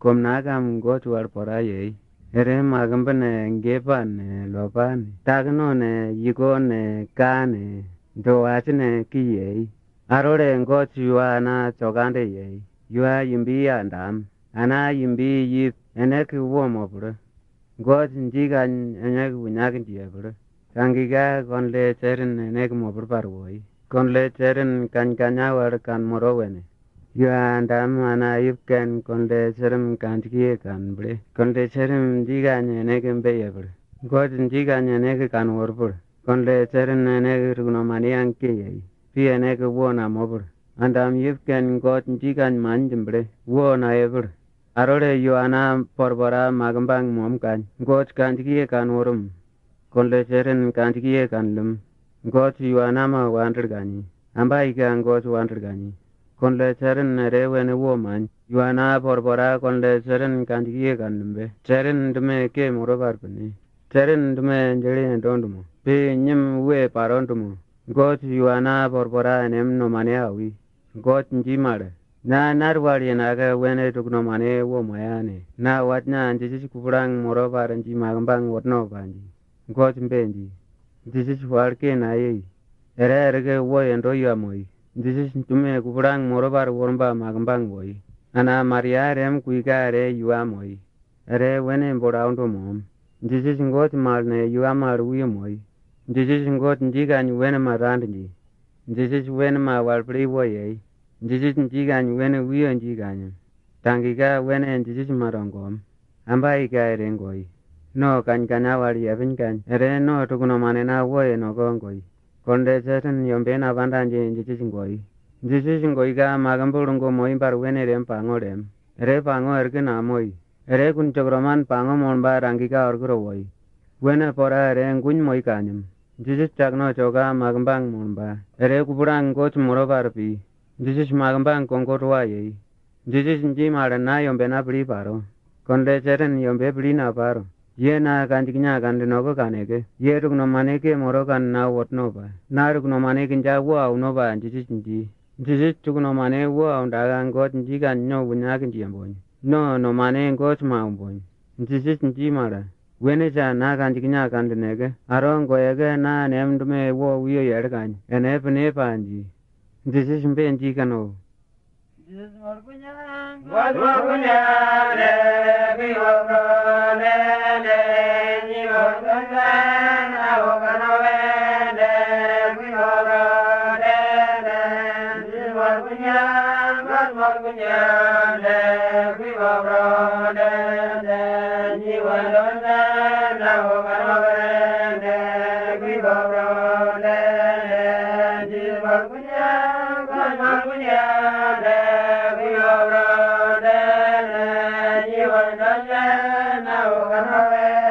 kom na gam got war pora ye ere magam ne gepan ne lopan tagno ne yigo ne kane do asne ki ye arore got yuana chogande ye yua yimbi andam ana yimbi yip enek wo mobro got njigan enek bunyak ndiye bro kangiga konle cherin enek mobro parwoi konle cherin kan kanyawar kan morowene yua andam ana yip ken konle cherim kantiye kan bre konle cherim njigan enek mbeye bro got njigan enek kan worbro konle cherin enek rugnomanian kiye pi enek wo na mobro andam yip ken got njigan manjimbre wo na ebro arore yuana porbora magambang mom kan got kantiye kan worum konle cherin kantiye kan lum got yuana ma wandir gani ambai kan got wandir gani konle cherin rewene wo man yuana porbora konle cherin kantiye kan lumbe cherin dume ke morobar puni cherin dume njeri ndondumo pe nyim we parondumo got yuana porbora enem no mane awi got njimare na narwari na ga wene tukno mane wo mayane na watna njiji kubrang morobar nji magambang wotno banji got mbenji njiji warke na ye ere erge wo endo yamoi njiji tume kubrang morobar wormba magambang woi ana maria rem kuiga re yuamoi ere wene boraundo mom njiji got mal ne yuamar uyamoi njiji got njiga wene marandji njiji wene ma walpri wo ye njiji njigan wene wiyo njigan tangiga wene njiji marongom ambai ga erengoi no kanya wali yavinkan ere no tukuno manena woye no gongoi konde chetin yombe na bandanje njiji ngoi ga magambulungo moi bar wene rem pangorem ere pango ergena moi ere kun chogroman pango monba rangiga orguro woi wene pora ere nguny moi kanyum njiji chagno choga magambang monba ere kuburang goch morobar pi njiji magambang kongkorwa ye njiji nji mara na yombe na bri paro konde chetin yombe bri na paro ye na kanjinya kandino ko kaneke ye rugno maneke moro kan na wotno ba na rugno maneke nja wo auno ba njiji chugno mane wo aundaga ngot nji kan nyo bunya kinji ambony no mane ngot ma ambony njiji nji mara wene cha na kanjinya kandineke aron goyege na nemdume wo wiyo yerkan ene pne panji njiji mbe nji kano Guargunyane, guiorone, guiorone, ahoganovene, guiorone, guargunyane, guiorone, guiorone, ahoganovene, guiorone, guargunyane, guiorone, guiorone, ahoganovene.